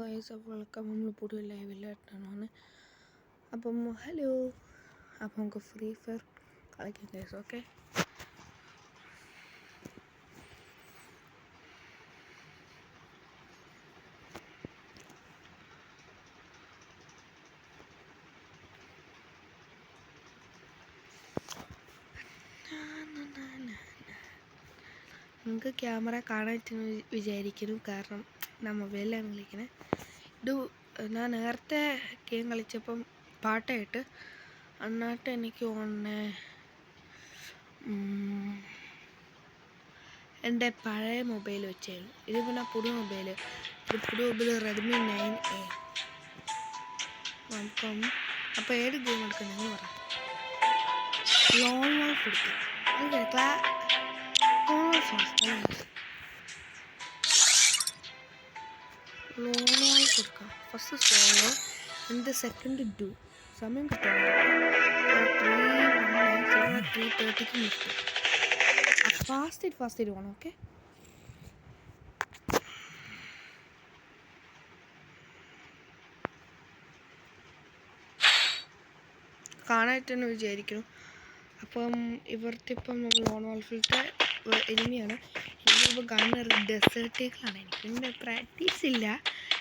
Guys, അപ്പോൾ welcome. നമ്മൾ പുതിയ ലൈവിലായിട്ടാണ്. അപ്പം ഹലോ, അപ്പം നമുക്ക് ഫ്രീ ഫയർ കളിക്കാം ഗൈസ്. ഓക്കെ, നിങ്ങൾക്ക് ക്യാമറ കാണാൻ വിചാരിക്കുന്നു, കാരണം ഞാൻ മൊബൈലിലാണ് കളിക്കുന്നത്. ഇത് ഞാൻ നേരത്തെ ഗെയിം കളിച്ചപ്പം പാട്ടായിട്ട് എന്നിട്ട് എനിക്ക് എൻ്റെ പഴയ മൊബൈൽ വെച്ചായിരുന്നു. ഇത് പിന്നെ പുതിയ മൊബൈൽ റെഡ്മി 9A. അപ്പോൾ ഏത് ഗെയിം എടുക്കുന്നതെന്ന് പറയാം. ലോൺ വോൾഫ് എടുക്കാം. കൊടുക്കാം. ഫസ്റ്റ് സോളോ, എന്നിട്ട് സെക്കൻഡ് ഡു. സമയം കിട്ടാൻ 3:30 നിർത്തും. ഫാസ്റ്റ് വേണം. ഓക്കെ, കാണാനായിട്ടെന്ന് വിചാരിക്കുന്നു. അപ്പം ഇപ്പം ലോൺ വോൾഫിലത്തെ എനിമിയാണ്. എനിക്കിപ്പോൾ ഗണ്ണർ ഡെസേർട്ടേക്കിലാണ്. എനിക്ക് പ്രാക്ടീസ് ഇല്ല,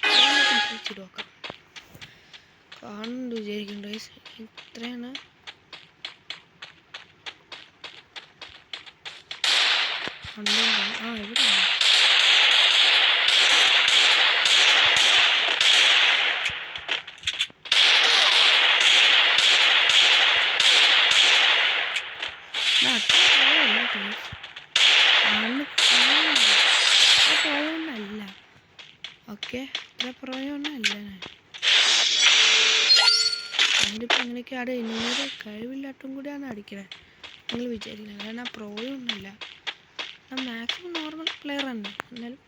കളിച്ചിട്ട് നോക്കാം. കാണുന്നുണ്ട് വിചാരിക്കുന്നുണ്ട്. ഇത്രയാണ്. എവിടെ പോയൊന്നല്ല. ഓക്കെ, ഇത്ര പുറമൊന്നല്ല. ഞാനിപ്പോൾ അങ്ങനെയൊക്കെ ഇന്നൊരു കഴിവില്ലാട്ടും കൂടിയാണ് അടിക്കണേ. നിങ്ങൾ വിചാരിക്കുന്നത് കാരണം പ്രോയൊന്നുമില്ല. ഞാൻ മാക്സിമം നോർമൽ പ്ലെയർ തന്നെ. എന്നാലും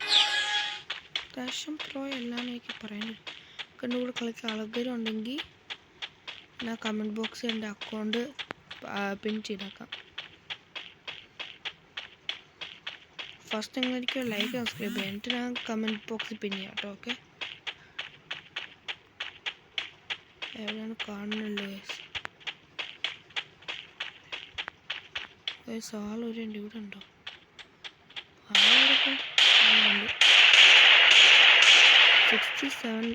അത്യാവശ്യം പ്രോ എല്ലാന്ന് എനിക്ക് പറയുന്നത്. എൻ്റെ കൂടെ കളിച്ച ആൾക്കാരുണ്ടെങ്കിൽ ഞാൻ കമൻറ്റ് ബോക്സിൽ എൻ്റെ അക്കൗണ്ട് പിൻ ചെയ്തേക്കാം. ഫസ്റ്റ് നിങ്ങളൊരിക്കൽ ലൈക്ക് സബ്സ്ക്രൈബ് ചെയ്യാം, എന്നിട്ട് ഞാൻ കമൻറ്റ് ബോക്സിൽ പിൻ ചെയ്യാം കേട്ടോ. ഓക്കെ, എവിടെയാണ് കാണുന്നുള്ളൂ ഗൈസ്? ആളൊരു എൻ്റെ ഇവിടെ ഉണ്ടോ? ആളൊക്കെ 67.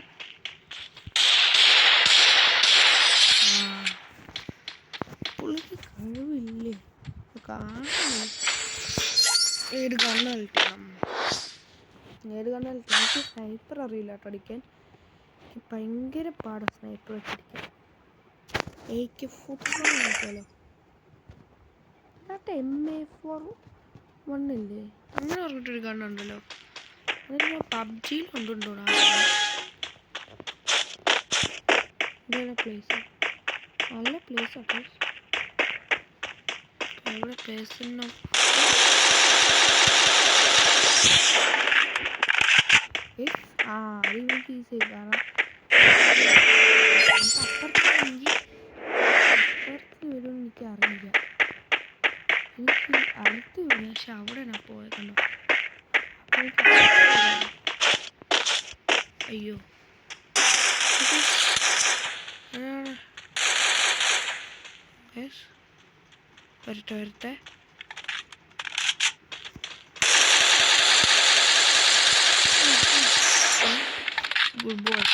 പുള്ളിക്ക് കഴിവില്ലേ? കാണുന്നു. ഏത് കണ്ണ് കളിക്കണം? എനിക്ക് സ്നൈപ്പർ അറിയില്ല കേട്ടോ അടിക്കാൻ. എനിക്ക് ഭയങ്കര പാടാണ് സ്നൈപ്പർ വെച്ചടിക്കാൻ. AK-47 കളിക്കാലോ. എന്നിട്ട് MA-41 ഇല്ലേ? അങ്ങനെ പറഞ്ഞിട്ടൊരു കണ്ണുണ്ടല്ലോ. അതിന് പബ്ജിയിലുണ്ടോ? പ്ലേസ് നല്ല പ്ലേസാണ്. എവിടെ പ്ലേസിനോ? അത് എനിക്ക് ഈസിയായി. കാരണം അപ്പുറത്ത് വരുമെന്ന് എനിക്ക് അറിയില്ല. എനിക്ക് അടുത്ത് വരും, പക്ഷെ അവിടെ ഞാൻ പോയത് കണ്ടോ. അയ്യോ, വരട്ടെ. Good boy.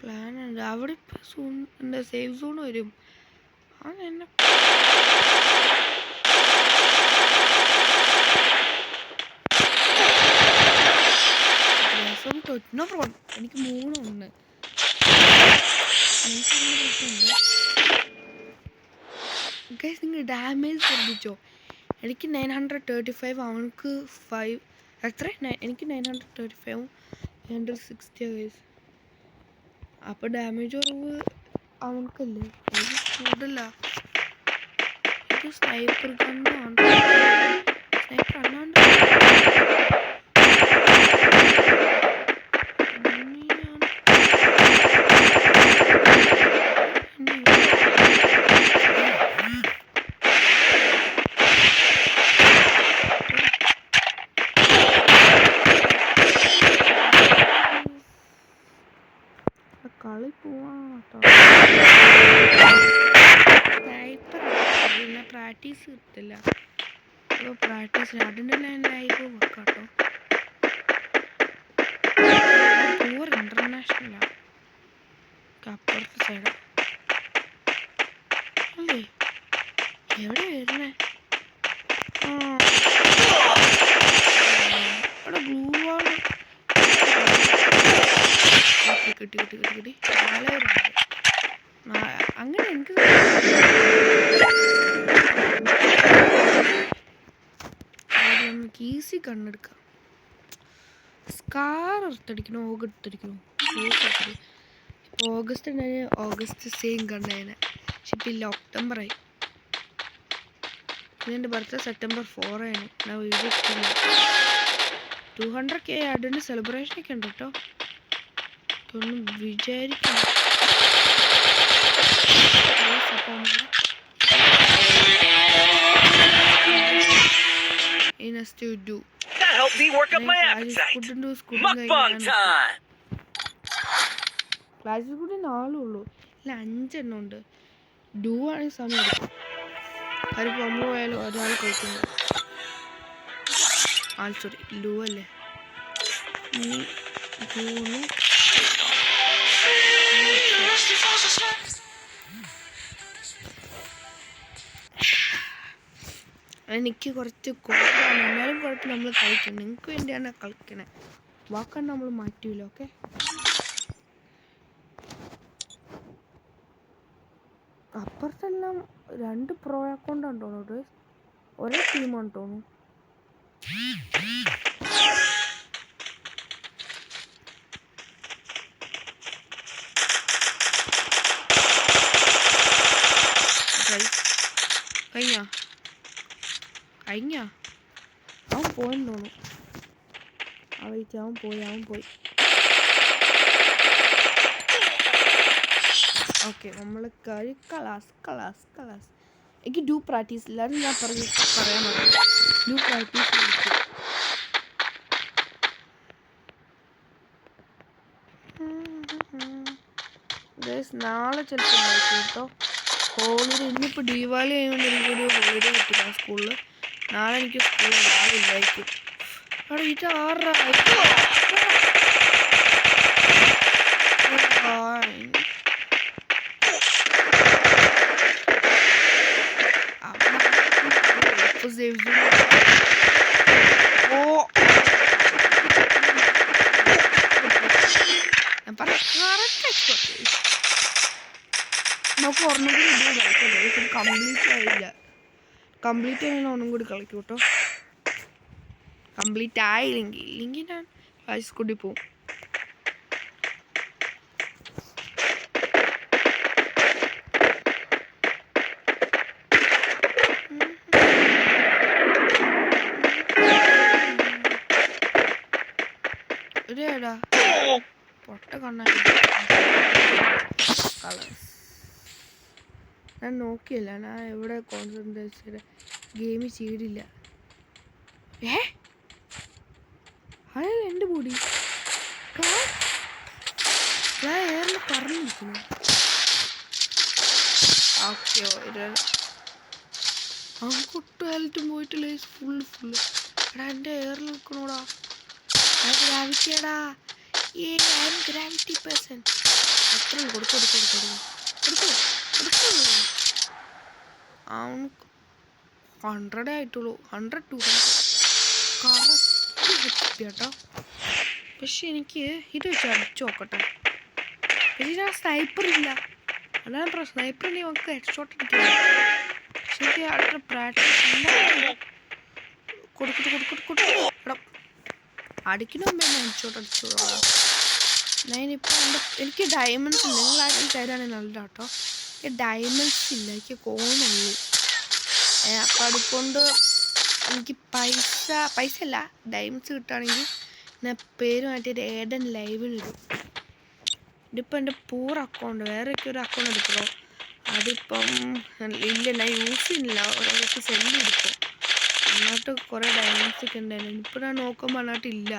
പ്ലാൻ ഉണ്ട്. അവിടെ ഇപ്പം എന്താ സേഫ് സോൺ വരും. എന്നെ എനിക്ക് 3 ഗൈസ്. നിങ്ങൾ ഡാമേജ് ശ്രദ്ധിച്ചോ? എനിക്ക് 935, അവനക്ക് 5 എത്ര? എനിക്ക് 935, 960 ഗൈസ്. അപ്പോൾ ഡാമേജ് കുറവ് അവനക്കല്ലേ, കൂടുതല. ഇത് സ്നൈപ്പർ ഗണ്ണാണ്. സ്നൈപ്പർ അല്ലാണ്ട് കളി പോവാണ് പിന്നെ പ്രാക്ടീസ് കിട്ടില്ല. അപ്പോൾ പ്രാക്ടീസ് അതിൻ്റെ ലൈവ് വെക്കാട്ടോ. ടൂർ ഇൻ്റർനാഷണലാണ്, അപ്പുറത്തെ സൈഡ് അല്ലേ? എവിടെ വരുന്നേ? അവിടെ ഗ്ലൂ ആണ്. കിട്ടി കിട്ടി കിട്ടി കിട്ടി 4 അങ്ങനെ എനിക്ക് നമുക്ക് ഈസി കണ്ണെടുക്കാം. സ്കാർ എടുത്തടിക്കണോ ഓഗ് എടുത്തടിക്കണോ? ഇപ്പോൾ ഓഗസ്റ്റ് ഉണ്ടായി, ഓഗസ്റ്റ് സെയിം കണ്ടേനെ. പക്ഷെ ഇപ്പം ഇല്ല, ഒക്ടോബറായി. എൻ്റെ ബർത്ത്ഡേ സെപ്റ്റംബർ 4 ആണ്. ഞാൻ വീഡിയോ 200K അതിൻ്റെ സെലിബ്രേഷനൊക്കെ ഉണ്ട് കേട്ടോ. ഒന്നും വിചാരിക്കണം. That helped me work up my appetite. Mukbang time. ക്ലാസ്സിൽ കൂടി 4 ഉള്ളൂ, ഇല്ല 5 എണ്ണം ഉണ്ട്. ഡൂ ആണെങ്കിൽ സമയം എടുക്കും. കാര്യം നമ്മൾ പോയാലും ഒരാൾ കഴിക്കുന്നത്. സോറി ലൂ അല്ലേ? ജൂണ് എനിക്ക് കുറച്ച് കുറവാണ്, എന്നാലും കുഴപ്പമില്ല. നമ്മൾ കളിക്കണം, നിങ്ങൾക്ക് വേണ്ടിയാണ് കളിക്കണേ. വാക്കാണ് നമ്മൾ മാറ്റില്ല. ഓക്കെ, അപ്പുറത്തെല്ലാം 2 പ്രോ അക്കൗണ്ടാണ് തോന്നുന്നു, ഒരേ ടീമാണ് തോന്നുന്നു. കഴിഞ്ഞ അവൻ പോയെന്ന് തോന്നുന്നു. അവൻ പോയി. ഓക്കെ, നമ്മൾ കളാസ്. എനിക്ക് ഡൂ പ്രാക്ടീസ് ഇല്ലാതെ ഞാൻ പറയാൻ പറ്റില്ല. ഡൂ പ്രാക്ടീസ് നാളെ ചിലപ്പോൾ കേട്ടോ. ഹോളിഡേ ഇന്നിപ്പോൾ ദീപാവലി ആയതുകൊണ്ട് എനിക്കൊരു ഹോളിഡേ കിട്ടില്ല സ്കൂളിൽ. നാളെ എനിക്ക് സ്കൂളിൽ രാവിലായിരിക്കും. അവിടെ ഇത് 6 നമുക്ക് ഒരെണ്ണം കൂടി കംപ്ലീറ്റ് ആയാലും ഒന്നും കൂടി കളിക്കും കേട്ടോ. കംപ്ലീറ്റ് ആയില്ലെങ്കിൽ ഞാൻ ഹൈസ്കൂളിൽ പോവും. ഒരേടാ പൊട്ട കണ്ണാടി കളേഴ്സ് ഞാൻ നോക്കിയില്ല. ഞാൻ എവിടെ കോൺസെൻട്രേറ്റ് ഗെയിം ചെയ്തില്ല. അയാൾ എൻ്റെ ബോഡി ഞാൻ എയറിൽ പറഞ്ഞിരിക്കുന്നു. ഓക്കെ, അവൻ കുട്ടുകാലത്തും പോയിട്ടില്ല. ഫുള്ള് എടാ എൻ്റെ എയറിൽ നിൽക്കണോടാ. ഗ്രാവിറ്റിയാടാ. ഗ്രാവിറ്റി പേഴ്സൺ എത്ര കൊടുത്തു. അവൻ 100 ആയിട്ടുള്ളൂ. 100 200 കറക്റ്റ് കേട്ടോ. പക്ഷെ എനിക്ക് ഇത് വെച്ച് അടിച്ചു നോക്കട്ടെ. പക്ഷേ ഞാൻ സ്നൈപ്പറില്ല, അതാണ് പ്രശ്നം. സ്നൈപ്പറിന് നമുക്ക് ഹെഡ്ഷോട്ട് അടിക്കില്ല. പക്ഷെ എനിക്ക് അത്ര പ്രാക്ടീസ് കൊടുക്കും. അടിക്കുന്ന മുമ്പേ ഞാൻ ഹെഡ്ഷോട്ട് അടിച്ചോളാം. ഞാനിപ്പോൾ എനിക്ക് ഡയമണ്ട്സ് ഇല്ല. നിങ്ങൾ ആരും തരാണെങ്കിൽ നല്ല കേട്ടോ. എനിക്ക് ഡയമണ്ട്സ് ഇല്ല, എനിക്ക് കോണുള്ളൂ. അപ്പം അതുകൊണ്ട് എനിക്ക് പൈസ അല്ല ഡയമണ്ട്സ് കിട്ടുകയാണെങ്കിൽ ഞാൻ പേര് മാറ്റിയിട്ട് ഏഡൻ ലൈവിലിടും. ഇതിപ്പോൾ എൻ്റെ പൂർ അക്കൗണ്ട്, വേറെയൊക്കെ ഒരു അക്കൗണ്ട് എടുക്കണോ. അതിപ്പം ഇല്ല, ഞാൻ യൂസ് ചെയ്യുന്നില്ല. ഒരാൾക്ക് സെല്ല് എടുക്കും. അതിനകത്ത് കുറേ ഡയമണ്ട്സ് ഒക്കെ ഉണ്ടായിരുന്നു. ഇപ്പോൾ ഞാൻ നോക്കുമ്പോൾ അതിനകത്ത് ഇല്ല.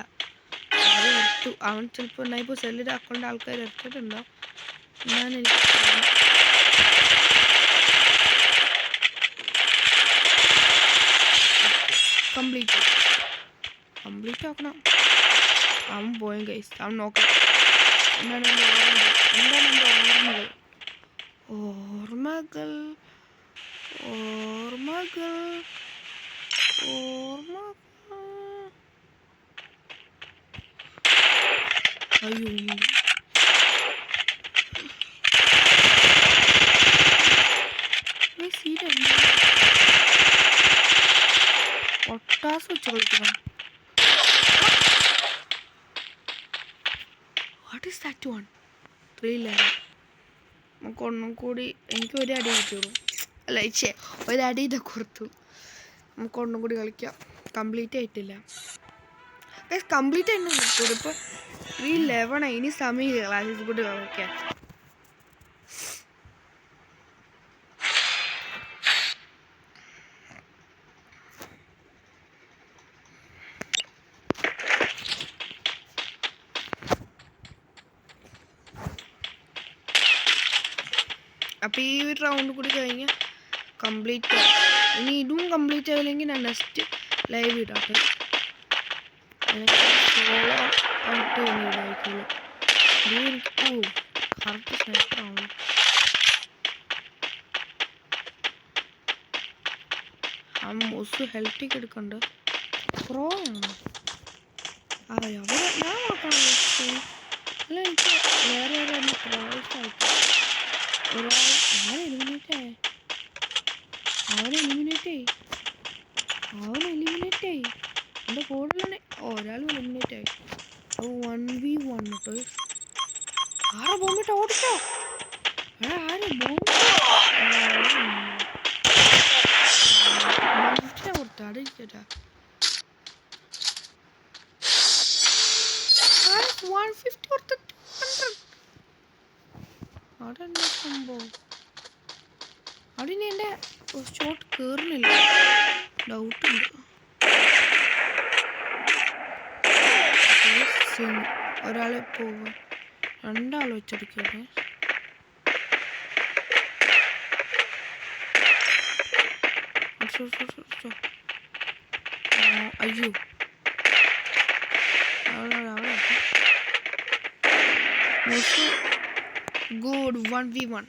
അത് എടുത്തു. അവൻ ചിലപ്പോൾ ഇപ്പോൾ സെല്ലിൽ അക്കൗണ്ട് ആൾക്കാർ എടുത്തിട്ടുണ്ടാവും. ഞാനെനിക്ക് കംപ്ലീറ്റ് ആക്കണം. അവൻ പോയും ഗൈസ്. അവൻ നോക്കാം. എന്താണ് എൻ്റെ ഓർമ്മകൾ. അയ്യോ ഒട്ടാസ് വെച്ച് കളിക്കണം. What is that one? 311. നമുക്ക് ഒന്നും കൂടി. എനിക്ക് ഒരു അടി കിട്ടുള്ളൂ. അല്ല ഒരടി ഇതൊക്കെ കൊടുത്തു. നമുക്ക് ഒന്നും കൂടി കളിക്കാം. കംപ്ലീറ്റ് ആയിട്ടില്ല. കംപ്ലീറ്റ് ആയിട്ട് കിട്ടുള്ളൂ. ഇപ്പോൾ 311 ഇനി സമയമില്ല ക്ലാസ്സിൽ കൂടി കളിക്കാൻ. അപ്പോൾ ഈ ഒരു റൗണ്ട് കൂടി കഴിഞ്ഞാൽ കംപ്ലീറ്റ് ആവും. ഇനി ഇതും കംപ്ലീറ്റ് ആയില്ലെങ്കിൽ ഞാൻ നെക്സ്റ്റ് ലൈവ് ഇടാട്ടെ. സോളോ ആയിട്ട് ഇനി ഇടായിക്കുള്ളൂ. കറക്റ്റ് സ്നൈപ്പറാണ്. ആ മോസ് ഹെൽത്തേക്ക് എടുക്കണ്ട്. പ്രോ ആണ്. അവിടെ ഞാൻ നോക്കണം. അല്ല എനിക്ക് വേറെ ആരും പ്രോയ്സ് ആയിട്ട് അവൻ എലിമിനേറ്റ് ആയി. എൻ്റെ കൂടുതലാണ്. ഒരാളും എലിമിനേറ്റ് ആയി. അപ്പോൾ 1v1 കേട്ടോ. ആരെ ബോംബിട്ട് ഓടിച്ചോ? ആര് ബോംബിനെ കൊടുത്ത അടിച്ചേട്ടാ. 150 കൊടുത്ത 200. അവിടെ എന്താ സംഭവം? അവിടെ ഇനി എൻ്റെ ഷോട്ട് കയറുന്നില്ല. ഡൗട്ടുണ്ട്. ഒരാളെ പോവുക. രണ്ടാൾ വെച്ചടിക്കട്ടെ. അയ്യോ good 1v1.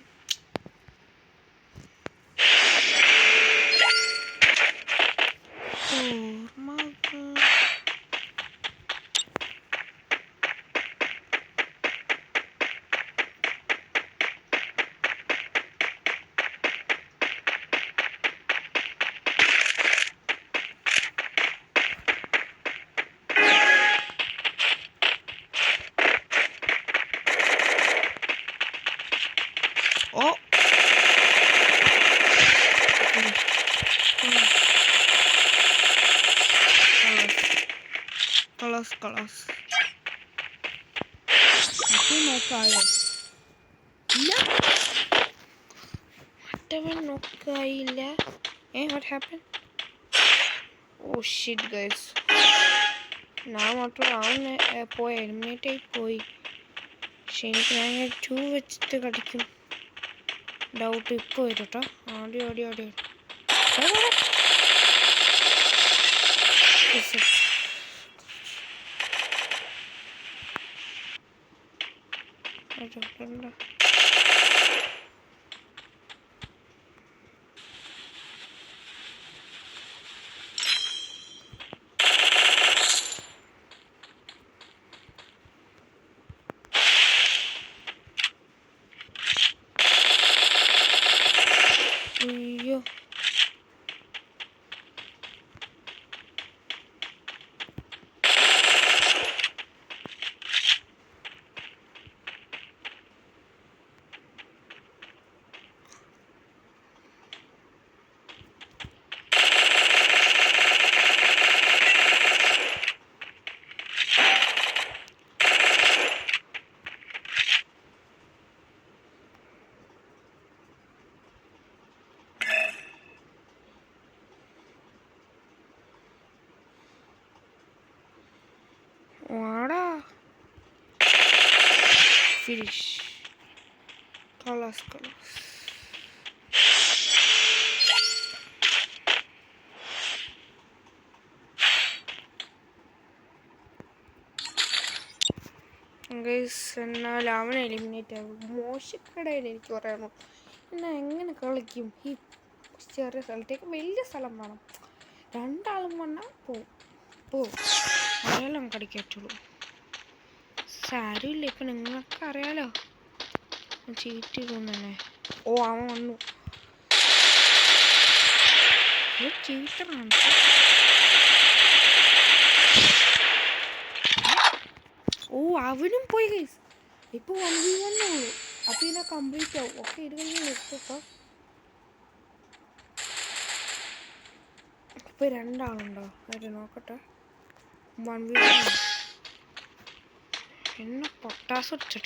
Oh! Colors. Aku mau kalah. No. Whatever no kaila. What happened? Oh shit, guys. Now what round പോയി eliminate ആയി പോയി. പക്ഷെ എനിക്ക് ഞാൻ 2 വെച്ചിട്ട് കളിക്കും. ഡൗട്ട് ഇപ്പോൾ വരും കേട്ടോ. ഓടി അയ്യോ ഫിനിഷ്. കളേഴ്സ്. എന്നാൽ അവൻ എലിമിനേറ്റ് ആകും. മോശക്കടയിൽ എനിക്ക് പറയാമോ, എന്നാൽ എങ്ങനെ കളിക്കും ഈ ചെറിയ സ്ഥലത്തേക്ക്? വലിയ സ്ഥലം വേണം. രണ്ടാളും വന്നാൽ പോവും. അതെല്ലാം നമുക്ക് അടിക്കാൻ പറ്റുള്ളൂ. സാരമില്ല, ഇപ്പം നിങ്ങൾക്ക് അറിയാലോ ചീറ്റ് ചെയ്തൊന്നെ. ഓ, അവൻ വന്നു. ചീറ്ററാണ്. ഓ, അവനും പോയി ഗൈസ്. ഇപ്പോൾ 1v1 ഉള്ളൂ. അപ്പോൾ ഇതിനെ കംപ്ലീറ്റ് ആവും. ഓക്കെ, ഇത് കഴിഞ്ഞ് നിർത്തിട്ടോ. ഇപ്പോൾ രണ്ടാളുണ്ടോ? അത് നോക്കട്ടെ. 1v1 എന്നെ പൊട്ടാസ് ഇട്ട്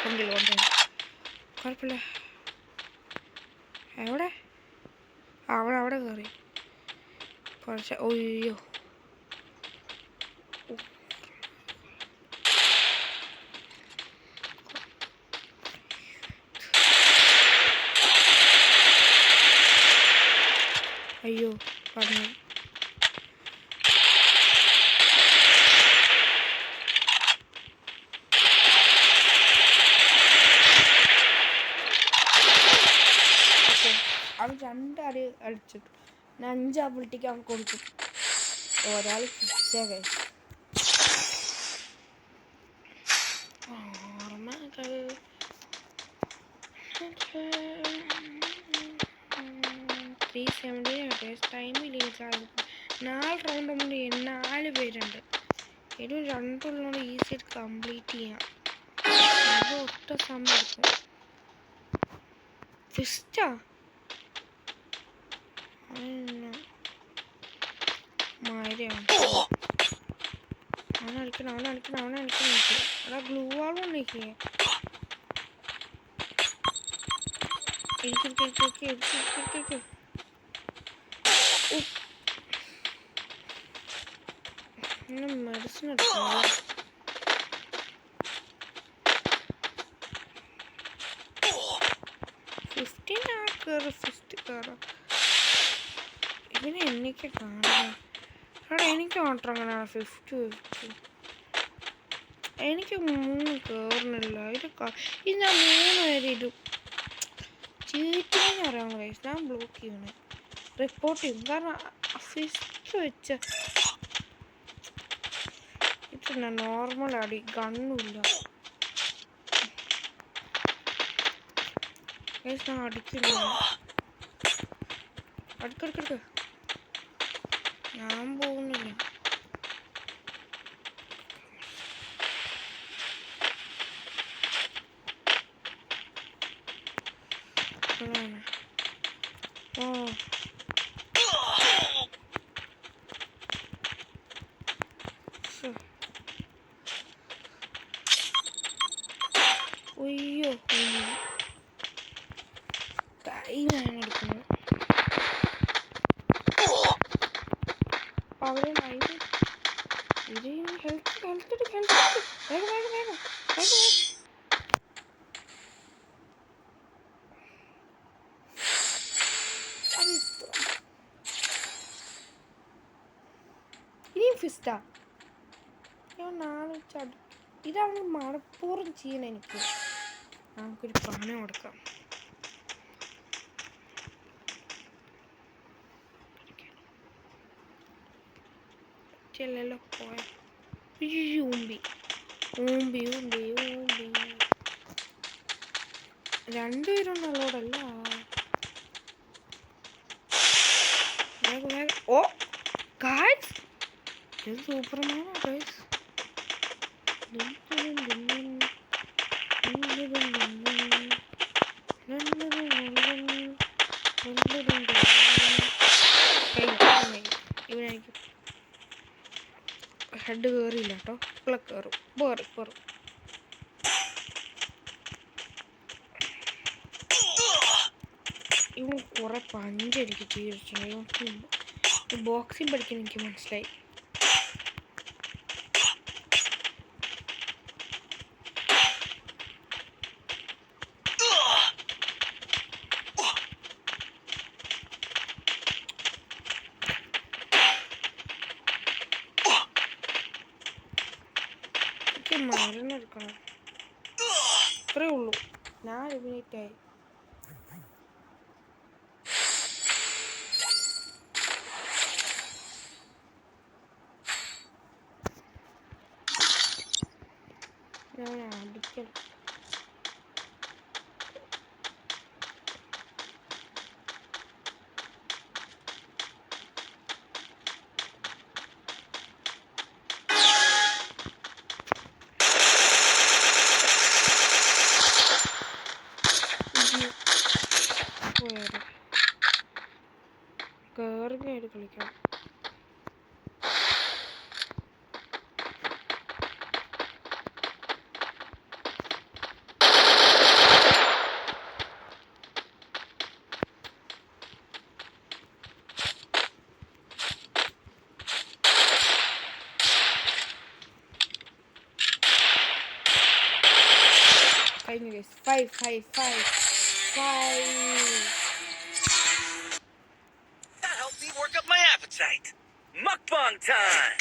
കൊണ്ടില്ല. കുഴപ്പമില്ല. എവിടെ? അവിടെ കയറി. കുറച്ച് ഒയ്യോ. അയ്യോ പറഞ്ഞു. അവൻ 2 അടി അടിച്ചിട്ടു. 5 ആപ്പിളിട്ടിക്ക് അവൻ കൊടുക്കും. ഒരാൾ കിട്ടിയ ഓർമ്മകൾ 370 ടൈമില്ല. 4 റൗണ്ട് കൊണ്ട് 4 പേരുണ്ട്. ഒരു 2 ഉള്ളതുകൊണ്ട് ഈസിയായിട്ട് കംപ്ലീറ്റ് ചെയ്യാം. അത് ഒറ്റ സമയം എടുക്കും. ഫിസ്റ്റാ മാര്യാണ്. അവനടിക്കണം. എടാ ഗ്ലൂ വാളും ഉണ്ടിക്കേ. മെഡിസിൻ എടുക്കണം. ഫിസ്റ്റ് കയറാം. ഇവനെ എനിക്ക് കാണാം. എടാ എനിക്ക് മാത്രം അങ്ങനെ 50 എനിക്ക് 3 കയറുന്നില്ല. ഇത് ഞാൻ 3 പേര് ഇടും. ചീറ്റിങ് അറിയാമോ ഗൈസ്? ഞാൻ ബ്ലോക്ക് ചെയ്യണേ, റിപ്പോർട്ട് ചെയ്യും. കാരണം ഫിസ്റ്റ് വെച്ച ഇത് നോർമൽ അടി, ഗണ്ണുമില്ല ഗൈസ്. ഞാൻ അടിക്കില്ല. അടുക്കെടുക്കെടുക്ക്. ഞാൻ പോകുന്നില്ല. ഒയ്യോ, കൈ ഞാൻ എടുക്കുന്നു. അവരെ വേഗം. ഇനിയും ഫിസ്റ്റാ. ഞാൻ 4 ചടി. ഇതാണ് മണപ്പൂർവ്വം ചെയ്യണ. എനിക്ക് നമുക്കൊരു പണം കൊടുക്കാം. ചെല്ലല്ലോ പോയ. ഊമ്പി 2 പേരും നല്ലോടല്ല. വേഗം. ഓ ഗായ്സ്, ഇത് സൂപ്പർമാനാ ഗായ്സ്. ഇവനായിരിക്കും. ഹെഡ് കയറിയില്ല കേട്ടോ. കയറും. ഇവൻ കുറെ പഞ്ചടിക്ക് ചെയ്തിട്ടുണ്ട്. ബോക്സിംഗ് പഠിക്കാൻ എനിക്ക് മനസ്സിലായി. എനിക്ക് മരണം എടുക്കണം. അത്രേ ഉള്ളൂ. ഞാൻ എലിമിനേറ്റായി. ഞാൻ അടിക്കണം. കേറിങ്ങായിട്ട് കളിക്കണം. കഴിഞ്ഞു guys. 5. That helped me work up my appetite. Mukbang time!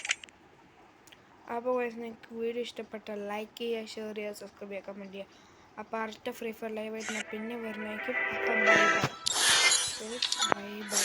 അപ്പോൾ ഗൈസ് നിങ്ങൾക്ക് വീഡിയോ ഇഷ്ടപ്പെട്ടാൽ ലൈക്ക് ചെയ്യുക, ഷെയർ ചെയ്യുക, സബ്സ്ക്രൈബ് ചെയ്യുക, കമൻറ്റ് ചെയ്യുക. അപ്പോൾ അടുത്ത ഫ്രീ ഫയർ ലൈവായിട്ട് ഞാൻ പിന്നെ വരുന്നതായിരിക്കും. അപ്പം ബൈ ബൈ.